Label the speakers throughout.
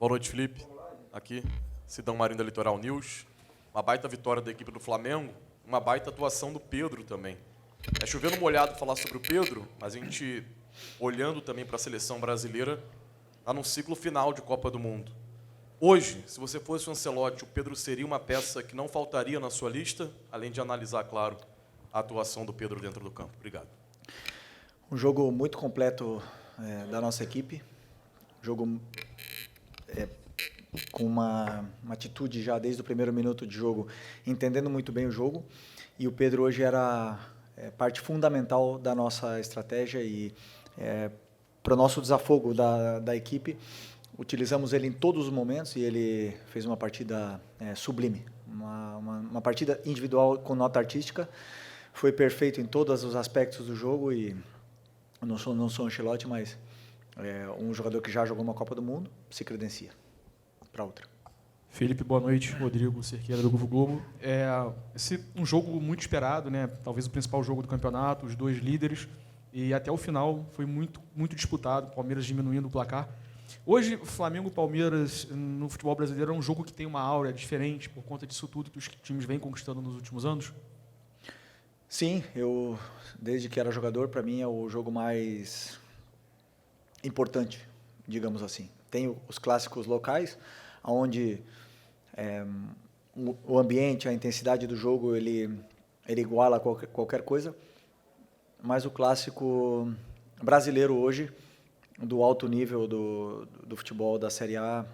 Speaker 1: Boa noite, Felipe. Aqui, Sidão Marinho da Litoral News. Uma baita vitória da equipe do Flamengo, uma baita atuação do Pedro também. É chovendo molhado falar sobre o Pedro, mas a gente, olhando também para a seleção brasileira, está num ciclo final de Copa do Mundo. Hoje, se você fosse o Ancelotti, o Pedro seria uma peça que não faltaria na sua lista, além de analisar, claro, a atuação do Pedro dentro do campo. Obrigado.
Speaker 2: Um jogo muito completo da nossa equipe. Jogo com uma atitude já desde o primeiro minuto de jogo, entendendo muito bem o jogo. E o Pedro hoje era parte fundamental da nossa estratégia e para o nosso desafogo da equipe. Utilizamos ele em todos os momentos e ele fez uma partida sublime. Uma partida individual com nota artística. Foi perfeito em todos os aspectos do jogo e eu não sou Ancelotti, mas um jogador que já jogou uma Copa do Mundo se credencia para outra.
Speaker 3: Felipe, boa noite. Rodrigo Cerqueira, do Grupo Globo. Um jogo muito esperado, né? Talvez o principal jogo do campeonato, os dois líderes, e até o final foi muito, muito disputado, o Palmeiras diminuindo o placar. Hoje, Flamengo e Palmeiras no futebol brasileiro é um jogo que tem uma aura diferente por conta disso tudo que os times vêm conquistando nos últimos anos?
Speaker 2: Sim, desde que era jogador, para mim é o jogo mais importante, digamos assim. Tem os clássicos locais, onde o ambiente, a intensidade do jogo, ele iguala qualquer coisa, mas o clássico brasileiro hoje, do alto nível do futebol da Série A,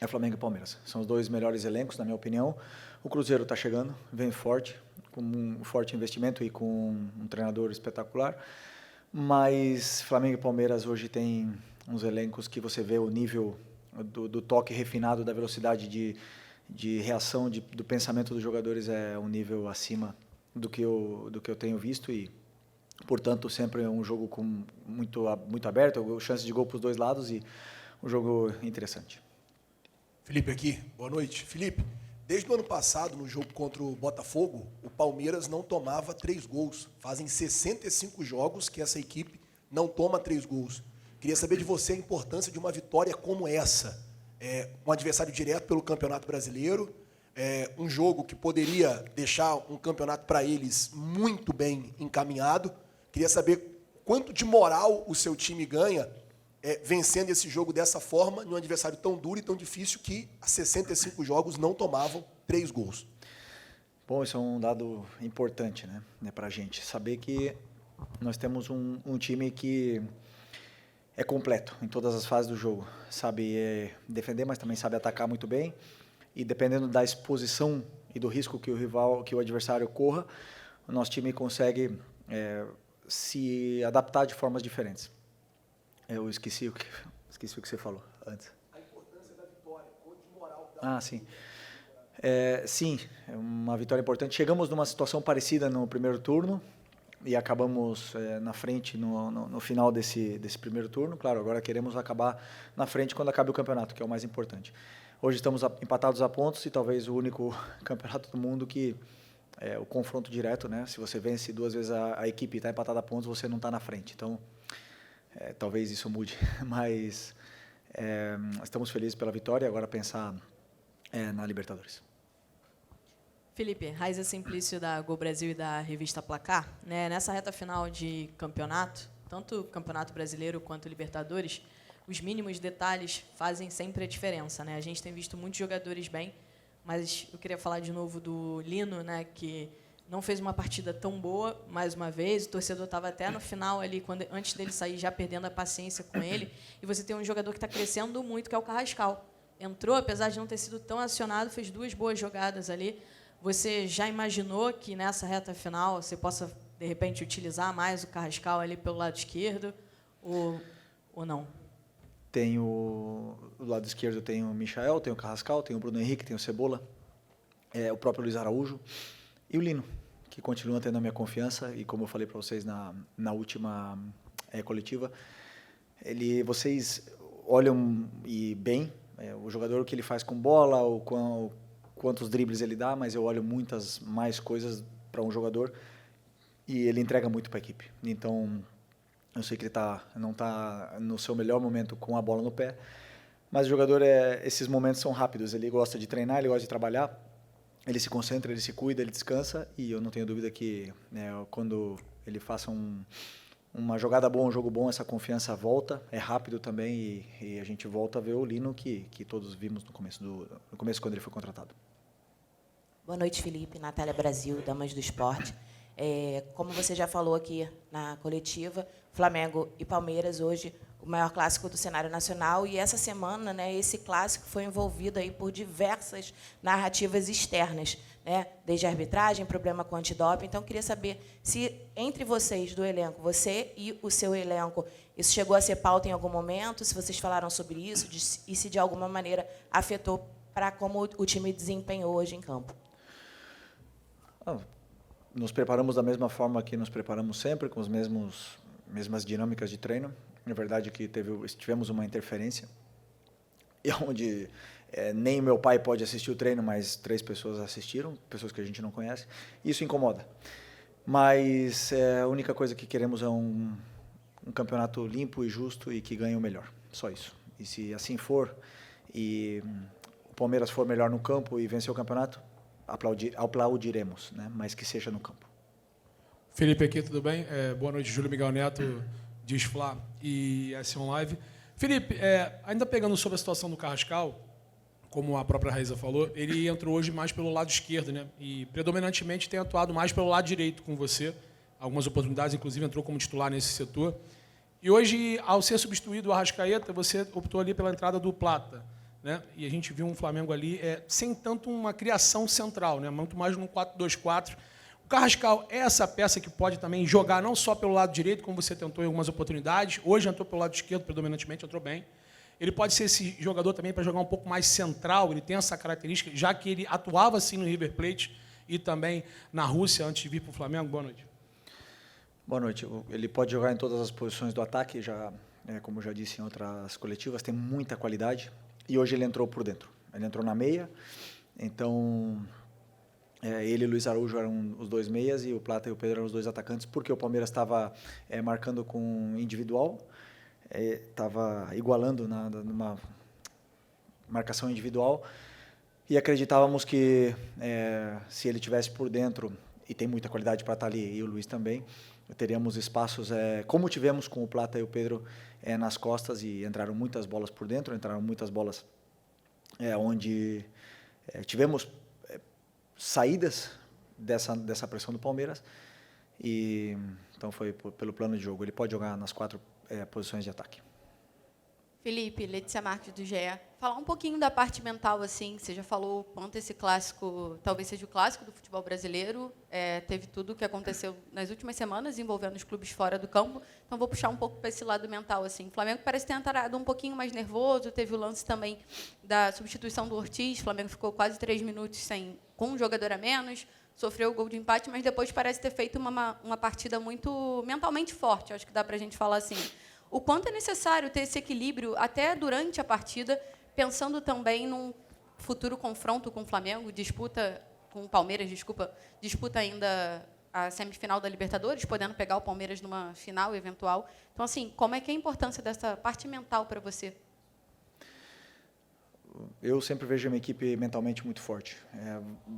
Speaker 2: é Flamengo e Palmeiras. São os dois melhores elencos, na minha opinião. O Cruzeiro está chegando, vem forte, com um forte investimento e com um treinador espetacular, mas Flamengo e Palmeiras hoje tem uns elencos que você vê o nível do toque refinado, da velocidade de reação, do pensamento dos jogadores é um nível acima do que eu tenho visto e, portanto, sempre é um jogo muito aberto, chance de gol para os dois lados e um jogo interessante.
Speaker 4: Felipe aqui, boa noite. Felipe, desde o ano passado, no jogo contra o Botafogo, o Palmeiras não tomava 3 gols. Fazem 65 jogos que essa equipe não toma 3 gols. Queria saber de você a importância de uma vitória como essa. Um adversário direto pelo Campeonato Brasileiro, um jogo que poderia deixar um campeonato para eles muito bem encaminhado. Queria saber quanto de moral o seu time ganha vencendo esse jogo dessa forma, num adversário tão duro e tão difícil que há 65 jogos não tomavam 3 gols.
Speaker 2: Bom, isso é um dado importante, né, para a gente. Saber que nós temos um time que é completo em todas as fases do jogo. Sabe defender, mas também sabe atacar muito bem. E dependendo da exposição e do risco que o adversário corra, o nosso time consegue se adaptar de formas diferentes. Eu esqueci o que você falou antes.
Speaker 4: A importância da vitória, quanto de moral dá.
Speaker 2: Sim. Sim, é uma vitória importante. Chegamos numa situação parecida no primeiro turno e acabamos na frente no final desse primeiro turno. Claro, agora queremos acabar na frente quando acabe o campeonato, que é o mais importante. Hoje estamos empatados a pontos e talvez o único campeonato do mundo que o confronto direto, né? Se você vence 2 vezes a equipe e está empatada a pontos, você não está na frente. Então, talvez isso mude, mas estamos felizes pela vitória e agora pensar na Libertadores.
Speaker 5: Felipe, Raiza Simplício da Gol Brasil e da revista Placar, né? Nessa reta final de campeonato, tanto o Campeonato Brasileiro quanto o Libertadores, os mínimos detalhes fazem sempre a diferença, né? A gente tem visto muitos jogadores bem, mas eu queria falar de novo do Lino, né? Que não fez uma partida tão boa, mais uma vez, o torcedor estava até no final ali, antes dele sair, já perdendo a paciência com ele, e você tem um jogador que está crescendo muito, que é o Carrascal. Entrou, apesar de não ter sido tão acionado, fez 2 boas jogadas ali. Você já imaginou que nessa reta final você possa, de repente, utilizar mais o Carrascal ali pelo lado esquerdo ou não?
Speaker 2: Do lado esquerdo tem o Michael, tem o Carrascal, tem o Bruno Henrique, tem o Cebola, o próprio Luiz Araújo e o Lino, que continua tendo a minha confiança e, como eu falei para vocês na última coletiva, vocês olham bem o jogador, o que ele faz com bola, quantos dribles ele dá, mas eu olho muitas mais coisas para um jogador e ele entrega muito para a equipe. Então, eu sei que ele não está no seu melhor momento com a bola no pé, Mas o jogador, esses momentos são rápidos. Ele gosta de treinar, ele gosta de trabalhar, ele se concentra, ele se cuida, ele descansa. E eu não tenho dúvida que quando ele faça uma jogada boa, um jogo bom, essa confiança volta. É rápido também e a gente volta a ver o Lino que todos vimos no começo quando ele foi contratado.
Speaker 6: Boa noite, Felipe. Natália Brasil, Damas do Esporte. Como você já falou aqui na coletiva, Flamengo e Palmeiras hoje o maior clássico do cenário nacional, e essa semana, né, esse clássico foi envolvido aí por diversas narrativas externas, né, desde a arbitragem, problema com o antidoping. Então, eu queria saber se, entre vocês do elenco, você e o seu elenco, isso chegou a ser pauta em algum momento, se vocês falaram sobre isso, e se, de alguma maneira, afetou para como o time desempenhou hoje em campo.
Speaker 2: Nos preparamos da mesma forma que nos preparamos sempre, com as mesmas dinâmicas de treino. Na verdade é que tivemos uma interferência, onde nem meu pai pode assistir o treino, mas 3 pessoas assistiram, pessoas que a gente não conhece. Isso incomoda. Mas a única coisa que queremos é um campeonato limpo e justo e que ganhe o melhor. Só isso. E se assim for, e o Palmeiras for melhor no campo e vencer o campeonato, aplaudiremos, né? Mas que seja no campo.
Speaker 7: Felipe aqui, tudo bem? Boa noite, Júlio Miguel Neto, Diz Fla e S1 Live. Felipe, ainda pegando sobre a situação do Carrascal, como a própria Raíza falou, ele entrou hoje mais pelo lado esquerdo, né? E predominantemente tem atuado mais pelo lado direito com você. Algumas oportunidades, inclusive, entrou como titular nesse setor. E hoje, ao ser substituído o Arrascaeta, você optou ali pela entrada do Plata, né? E a gente viu um Flamengo ali sem tanto uma criação central, né? Muito mais no 4-2-4. O Carrascal é essa peça que pode também jogar não só pelo lado direito, como você tentou em algumas oportunidades. Hoje entrou pelo lado esquerdo, predominantemente, entrou bem. Ele pode ser esse jogador também para jogar um pouco mais central, ele tem essa característica, já que ele atuava assim no River Plate e também na Rússia antes de vir para o Flamengo. Boa noite.
Speaker 2: Boa noite. Ele pode jogar em todas as posições do ataque, como eu já disse em outras coletivas, tem muita qualidade. E hoje ele entrou por dentro. Ele entrou na meia, então ele e o Luiz Araújo eram os 2 meias e o Plata e o Pedro eram os 2 atacantes, porque o Palmeiras estava marcando com individual, estava igualando numa marcação individual, e acreditávamos que se ele tivesse por dentro, e tem muita qualidade para estar ali, e o Luiz também, teríamos espaços, como tivemos com o Plata e o Pedro nas costas, e entraram muitas bolas por dentro, entraram muitas bolas onde tivemos saídas dessa pressão do Palmeiras, e então foi pelo plano de jogo. Ele pode jogar nas 4 posições de ataque.
Speaker 8: Felipe, Letícia Marques do GE. Falar um pouquinho da parte mental, assim, você já falou quanto esse clássico, talvez seja o clássico do futebol brasileiro, teve tudo o que aconteceu nas últimas semanas envolvendo os clubes fora do campo, então vou puxar um pouco para esse lado mental, assim. O Flamengo parece ter entrado um pouquinho mais nervoso, teve o lance também da substituição do Ortiz, o Flamengo ficou quase 3 minutos com um jogador a menos, sofreu o gol de empate, mas depois parece ter feito uma partida muito mentalmente forte, acho que dá para a gente falar assim. O quanto é necessário ter esse equilíbrio até durante a partida, pensando também num futuro confronto com o Flamengo, disputa com o Palmeiras, disputa ainda a semifinal da Libertadores, podendo pegar o Palmeiras numa final eventual. Então, assim, como é que é a importância dessa parte mental para você?
Speaker 2: Eu sempre vejo a minha equipe mentalmente muito forte.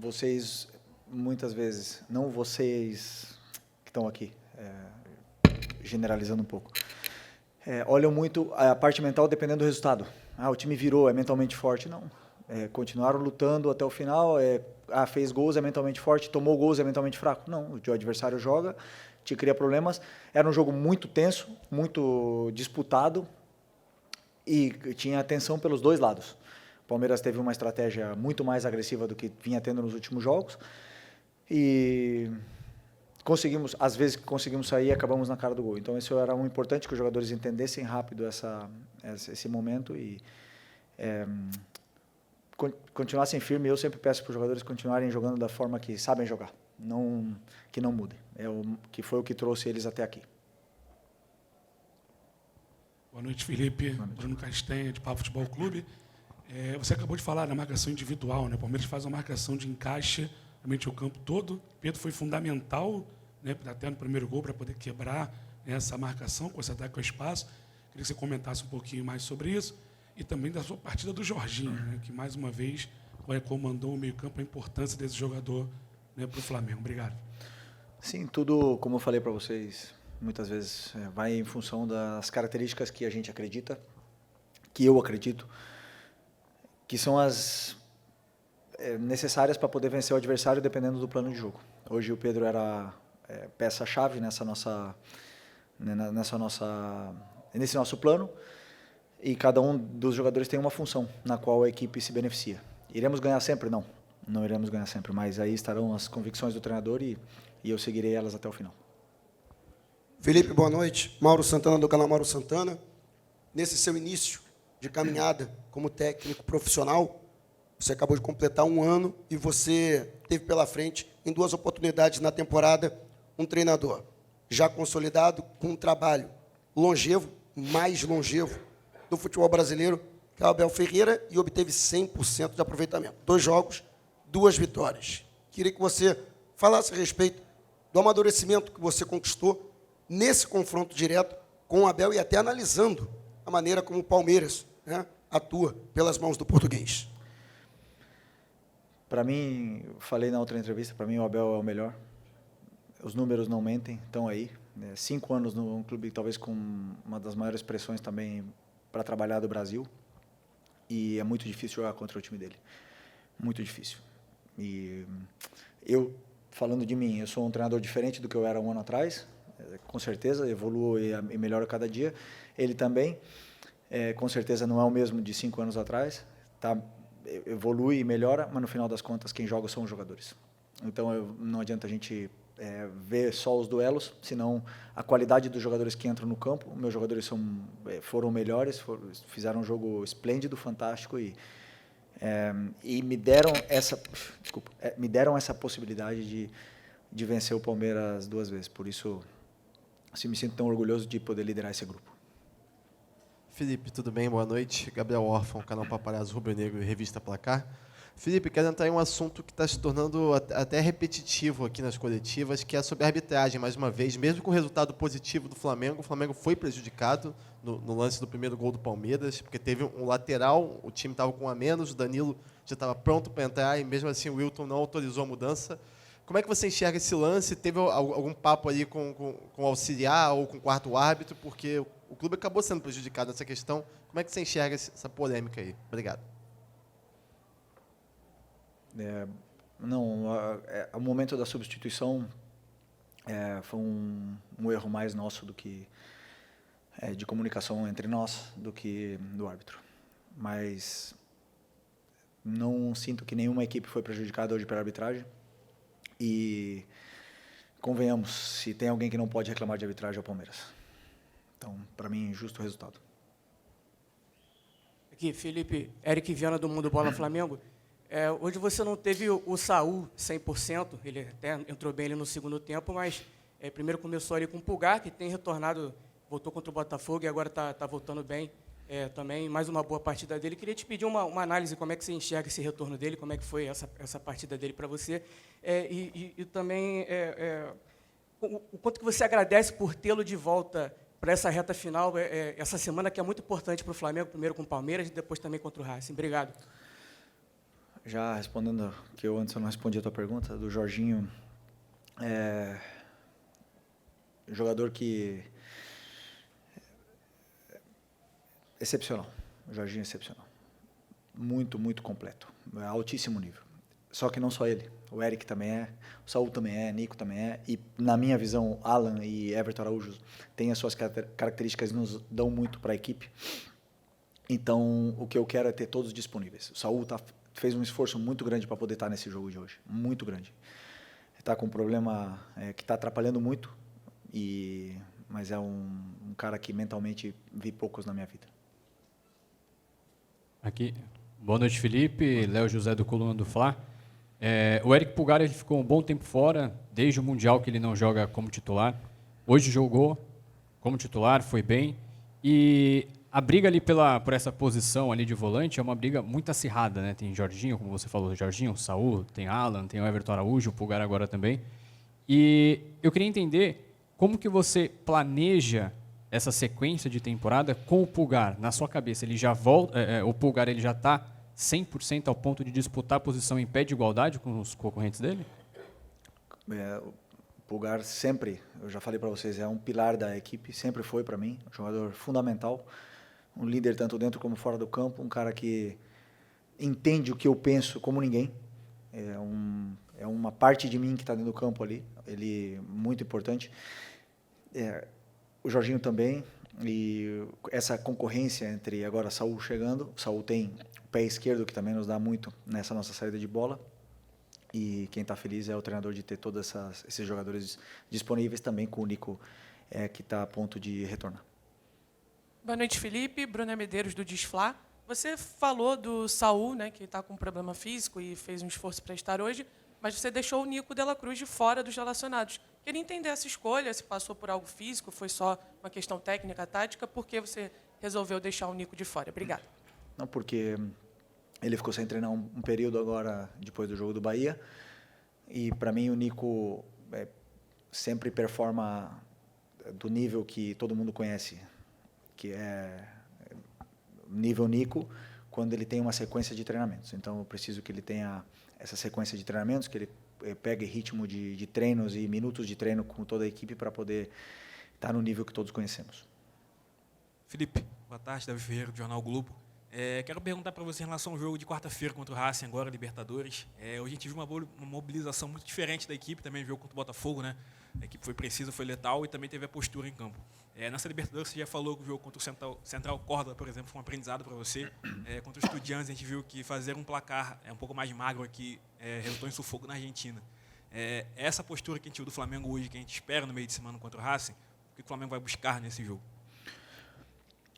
Speaker 2: Vocês, muitas vezes, não vocês que estão aqui, generalizando um pouco, olham muito a parte mental dependendo do resultado. O time virou, é mentalmente forte. Não. Continuaram lutando até o final, fez gols, é mentalmente forte, tomou gols, é mentalmente fraco. Não, o adversário joga, te cria problemas. Era um jogo muito tenso, muito disputado e tinha tensão pelos 2 lados. O Palmeiras teve uma estratégia muito mais agressiva do que vinha tendo nos últimos jogos e às vezes conseguimos sair e acabamos na cara do gol. Então, isso era importante, que os jogadores entendessem rápido esse momento e continuassem firmes. Eu sempre peço para os jogadores continuarem jogando da forma que sabem jogar, que não mudem. Que foi o que trouxe eles até aqui.
Speaker 7: Boa noite, Felipe. Boa noite. Bruno Castanha, de Papo Futebol Clube. Você acabou de falar da marcação individual, né? O Palmeiras faz uma marcação de encaixe realmente o campo todo. Pedro foi fundamental, né, até no primeiro gol, para poder quebrar essa marcação, com esse ataque ao espaço. Queria que você comentasse um pouquinho mais sobre isso. e também da sua partida do Jorginho, né, que mais uma vez comandou o meio-campo, a importância desse jogador, né, para o Flamengo. Obrigado.
Speaker 2: Sim, tudo, como eu falei para vocês, muitas vezes vai em função das características que a gente acredita, que eu acredito, que são as necessárias para poder vencer o adversário dependendo do plano de jogo. Hoje o Pedro era peça-chave nesse nosso plano, e cada um dos jogadores tem uma função na qual a equipe se beneficia. Iremos ganhar sempre? Não iremos ganhar sempre, mas aí estarão as convicções do treinador e eu seguirei elas até o final.
Speaker 9: Felipe, boa noite. Mauro Santana, do canal Mauro Santana. Nesse seu início de caminhada como técnico profissional, você acabou de completar 1 ano e você teve pela frente, em 2 oportunidades na temporada, um treinador já consolidado, com um trabalho longevo, mais longevo do futebol brasileiro, que é o Abel Ferreira, e obteve 100% de aproveitamento. 2 jogos, 2 vitórias. Queria que você falasse a respeito do amadurecimento que você conquistou nesse confronto direto com o Abel e até analisando a maneira como o Palmeiras, né, atua pelas mãos do português.
Speaker 2: Para mim, falei na outra entrevista, para mim o Abel é o melhor. Os números não mentem, estão aí. 5 anos num clube talvez com uma das maiores pressões também para trabalhar do Brasil. E é muito difícil jogar contra o time dele. Muito difícil. E eu, falando de mim, eu sou um treinador diferente do que eu era 1 ano atrás. Com certeza, evoluo e melhoro cada dia. Ele também, com certeza, não é o mesmo de 5 anos atrás. Evolui e melhora, mas no final das contas, quem joga são os jogadores. Então, não adianta a gente ver só os duelos, senão a qualidade dos jogadores que entram no campo. Meus jogadores foram melhores, fizeram um jogo esplêndido, fantástico e me deram essa possibilidade de vencer o Palmeiras 2 vezes. Por isso, assim, me sinto tão orgulhoso de poder liderar esse grupo.
Speaker 10: Felipe, tudo bem? Boa noite. Gabriel Órfão, canal Paparazzo Rubro Negro e Revista Placar. Felipe, quero entrar em um assunto que está se tornando até repetitivo aqui nas coletivas, que é sobre a arbitragem, mais uma vez. Mesmo com o resultado positivo do Flamengo, o Flamengo foi prejudicado no lance do primeiro gol do Palmeiras, porque teve um lateral, o time estava com 1 a menos, o Danilo já estava pronto para entrar e mesmo assim o Wilton não autorizou a mudança. Como é que você enxerga esse lance? Teve algum papo aí com o auxiliar ou com o quarto árbitro? Porque o clube acabou sendo prejudicado nessa questão. Como é que você enxerga essa polêmica aí? Obrigado.
Speaker 2: O momento da substituição foi um erro mais nosso do que de comunicação entre nós do que do árbitro. Mas não sinto que nenhuma equipe foi prejudicada hoje pela arbitragem. E convenhamos, se tem alguém que não pode reclamar de arbitragem é o Palmeiras. Então, para mim, justo o resultado.
Speaker 11: Aqui, Felipe, Eric Viana do Mundo Bola Flamengo. Hoje você não teve o Saul 100%, ele até entrou bem ali no segundo tempo, mas primeiro começou ali com o Pulgar, que tem retornado, voltou contra o Botafogo e agora está voltando bem também, mais uma boa partida dele. Queria te pedir uma análise, como é que você enxerga esse retorno dele, como é que foi essa partida dele para você, e também o quanto que você agradece por tê-lo de volta para essa reta final, essa semana que é muito importante para o Flamengo, primeiro com o Palmeiras e depois também contra o Racing. Obrigado.
Speaker 2: Já respondendo, que eu antes não respondi a tua pergunta, do Jorginho, jogador que excepcional, o Jorginho é excepcional, muito, muito completo, altíssimo nível. Só que não só ele, o Eric também o Saul também Nico também e na minha visão, Alan e Everton Araújo têm as suas características e nos dão muito para a equipe. Então, o que eu quero é ter todos disponíveis. O Saul fez um esforço muito grande para poder estar nesse jogo de hoje, muito grande. Está com um problema que está atrapalhando muito, mas é um cara que mentalmente vi poucos na minha vida.
Speaker 12: Aqui, boa noite, Felipe, Léo José do Coluna do Fla. O Eric Pulgar ele ficou um bom tempo fora, desde o Mundial que ele não joga como titular. Hoje jogou como titular, foi bem. E a briga ali por essa posição ali de volante é uma briga muito acirrada, né? Tem Jorginho, como você falou, Jorginho, Saul, tem Alan, tem o Everton Araújo, o Pulgar agora também. E eu queria entender como que você planeja essa sequência de temporada com o Pulgar na sua cabeça, ele já volta, o Pulgar ele já está 100% ao ponto de disputar a posição em pé de igualdade com os concorrentes dele?
Speaker 2: O Pulgar sempre, eu já falei para vocês, é um pilar da equipe, sempre foi para mim, um jogador fundamental, um líder tanto dentro como fora do campo, um cara que entende o que eu penso como ninguém. É uma parte de mim que está dentro do campo ali, ele muito importante. O Jorginho também, e essa concorrência entre agora Saúl chegando, o Saúl tem o pé esquerdo que também nos dá muito nessa nossa saída de bola, e quem está feliz é o treinador de ter todos esses jogadores disponíveis, também com o Nico que está a ponto de retornar.
Speaker 13: Boa noite, Felipe. Bruna Medeiros, do Disflá. Você falou do Saúl, né, que está com um problema físico e fez um esforço para estar hoje, mas você deixou o Nico de la Cruz de fora dos relacionados. Queria entender essa escolha, se passou por algo físico, foi só uma questão técnica, tática, por que você resolveu deixar o Nico de fora? Obrigado.
Speaker 2: Não, porque ele ficou sem treinar um período agora, depois do jogo do Bahia, e para mim o Nico sempre performa do nível que todo mundo conhece, que é nível Nico, quando ele tem uma sequência de treinamentos. Então eu preciso que ele tenha essa sequência de treinamentos, que ele pegue ritmo de treinos e minutos de treino com toda a equipe para poder estar no nível que todos conhecemos.
Speaker 14: Felipe, boa tarde, Davi Ferreira, do Jornal Globo. Quero perguntar para você em relação ao jogo de quarta-feira contra o Racing, agora Libertadores. Hoje a gente viu uma mobilização muito diferente da equipe, também viu contra o Botafogo, né? A equipe foi precisa, foi letal e também teve a postura em campo. Nessa Libertadores você já falou que o jogo contra o Central Córdoba, por exemplo, foi um aprendizado para você. Contra o Estudiantes a gente viu que fazer um placar um pouco mais magro aqui resultou em sufoco na Argentina. Essa postura que a gente viu do Flamengo hoje, que a gente espera no meio de semana contra o Racing, o que o Flamengo vai buscar nesse jogo?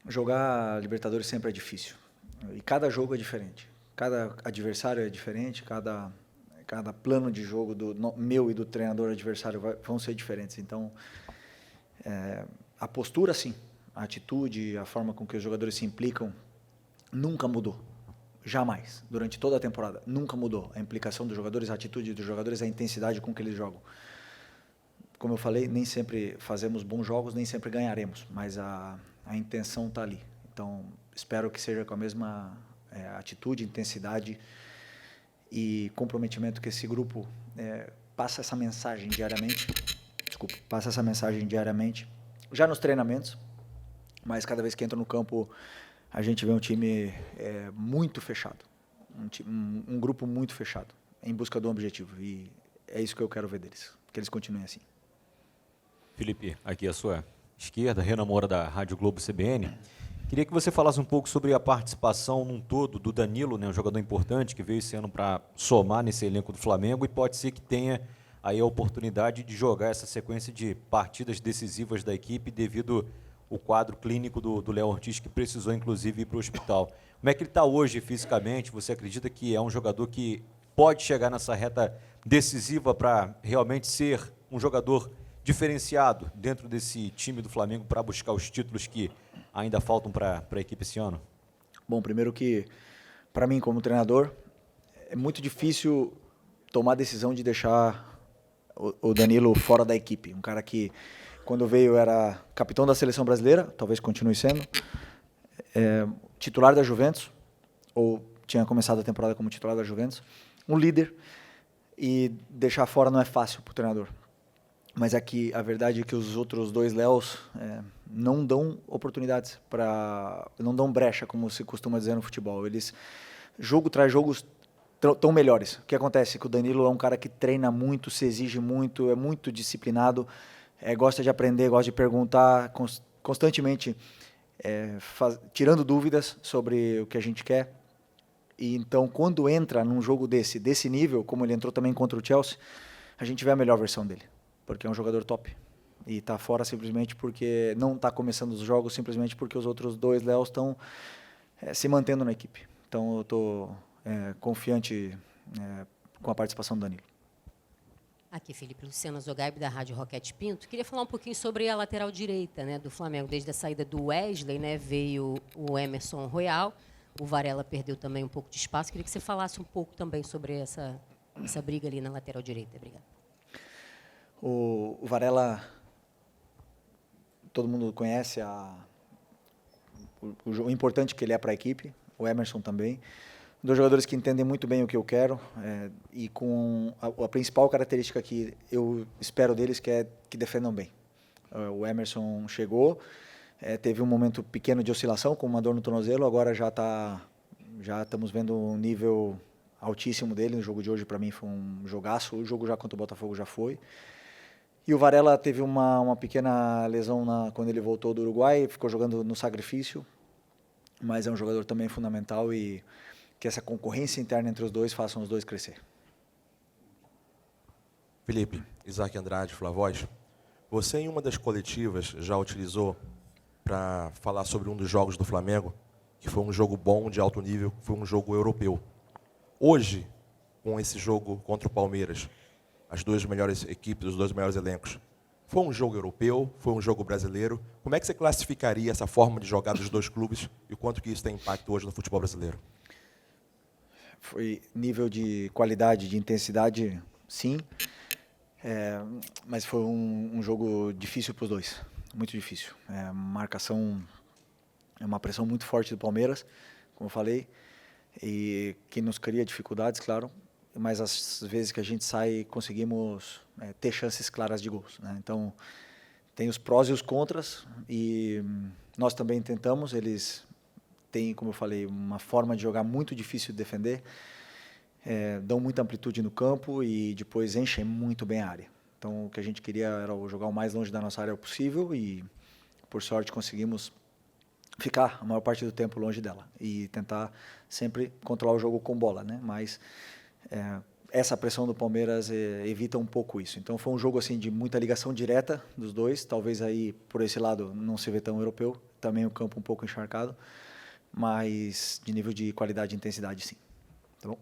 Speaker 2: Jogar Libertadores sempre é difícil. E cada jogo é diferente. Cada adversário é diferente, cada plano de jogo meu e do treinador adversário vão ser diferentes. Então, a postura, sim. A atitude, a forma com que os jogadores se implicam, nunca mudou. Jamais. Durante toda a temporada, nunca mudou. A implicação dos jogadores, a atitude dos jogadores, a intensidade com que eles jogam. Como eu falei, nem sempre fazemos bons jogos, nem sempre ganharemos, mas a intenção está ali. Então, espero que seja com a mesma atitude, intensidade e comprometimento que esse grupo passa essa mensagem diariamente. Passa essa mensagem diariamente, já nos treinamentos, mas cada vez que entra no campo, a gente vê um time muito fechado, um grupo muito fechado, em busca de um objetivo. E é isso que eu quero ver deles, que eles continuem assim.
Speaker 15: Felipe, aqui à sua esquerda, Renan Moura, da Rádio Globo CBN. Queria que você falasse um pouco sobre a participação num todo do Danilo, né, um jogador importante que veio esse ano para somar nesse elenco do Flamengo e pode ser que tenha aí a oportunidade de jogar essa sequência de partidas decisivas da equipe devido ao quadro clínico do Léo Ortiz, que precisou inclusive ir para o hospital. Como é que ele está hoje fisicamente? Você acredita que é um jogador que pode chegar nessa reta decisiva para realmente ser um jogador diferenciado dentro desse time do Flamengo para buscar os títulos que ainda faltam para a equipe esse ano?
Speaker 2: Bom, primeiro que, para mim como treinador, é muito difícil tomar a decisão de deixar o Danilo fora da equipe. Um cara que, quando veio, era capitão da seleção brasileira, talvez continue sendo, titular da Juventus, ou tinha começado a temporada como titular da Juventus, um líder, e deixar fora não é fácil para o treinador. Mas aqui a verdade é que os outros dois Léos não dão oportunidades, não dão brecha, como se costuma dizer no futebol. Eles, jogo traz jogos, tão melhores. O que acontece? Que o Danilo é um cara que treina muito, se exige muito, é muito disciplinado, gosta de aprender, gosta de perguntar constantemente, tirando dúvidas sobre o que a gente quer. E então, quando entra num jogo desse nível, como ele entrou também contra o Chelsea, a gente vê a melhor versão dele, porque é um jogador top. E está fora simplesmente porque não está começando os jogos, simplesmente porque os outros dois Léos estão se mantendo na equipe. Então eu estou confiante com a participação do Danilo.
Speaker 16: Aqui, Felipe, Luciana Zogaib, da Rádio Roquete Pinto. Queria falar um pouquinho sobre a lateral direita, né, do Flamengo. Desde a saída do Wesley, né, veio o Emerson Royal. O Varela perdeu também um pouco de espaço. Queria que você falasse um pouco também sobre essa briga ali na lateral direita. Obrigada.
Speaker 2: O Varela todo mundo conhece o importante que ele é para a equipe, o Emerson também. Dois jogadores que entendem muito bem o que eu quero e com a principal característica que eu espero deles que é que defendam bem. O Emerson chegou, teve um momento pequeno de oscilação com uma dor no tornozelo, agora já estamos vendo um nível altíssimo dele. No jogo de hoje para mim foi um jogaço, o jogo já contra o Botafogo já foi. E o Varela teve uma pequena lesão quando ele voltou do Uruguai, ficou jogando no sacrifício, mas é um jogador também fundamental e que essa concorrência interna entre os dois façam os dois crescer.
Speaker 17: Felipe, Isaac Andrade, Flavoz, você em uma das coletivas já utilizou para falar sobre um dos jogos do Flamengo, que foi um jogo bom, de alto nível, foi um jogo europeu. Hoje, com esse jogo contra o Palmeiras, as duas melhores equipes, os dois melhores elencos, foi um jogo europeu, foi um jogo brasileiro. Como é que você classificaria essa forma de jogar dos dois clubes e o quanto que isso tem impacto hoje no futebol brasileiro?
Speaker 2: Foi nível de qualidade, de intensidade, sim, mas foi um jogo difícil para os dois, muito difícil. Marcação, é uma pressão muito forte do Palmeiras, como eu falei, e que nos cria dificuldades, claro, mas às vezes que a gente sai conseguimos ter chances claras de gols, né? Então tem os prós e os contras e nós também tentamos. Eles têm, como eu falei, uma forma de jogar muito difícil de defender, dão muita amplitude no campo e depois enchem muito bem a área. Então o que a gente queria era jogar o mais longe da nossa área possível e por sorte conseguimos ficar a maior parte do tempo longe dela e tentar sempre controlar o jogo com bola, né? Mas essa pressão do Palmeiras evita um pouco isso. Então foi um jogo assim de muita ligação direta dos dois, talvez aí por esse lado não se vê tão europeu, também o campo um pouco encharcado, mas de nível de qualidade e intensidade sim. Tá bom?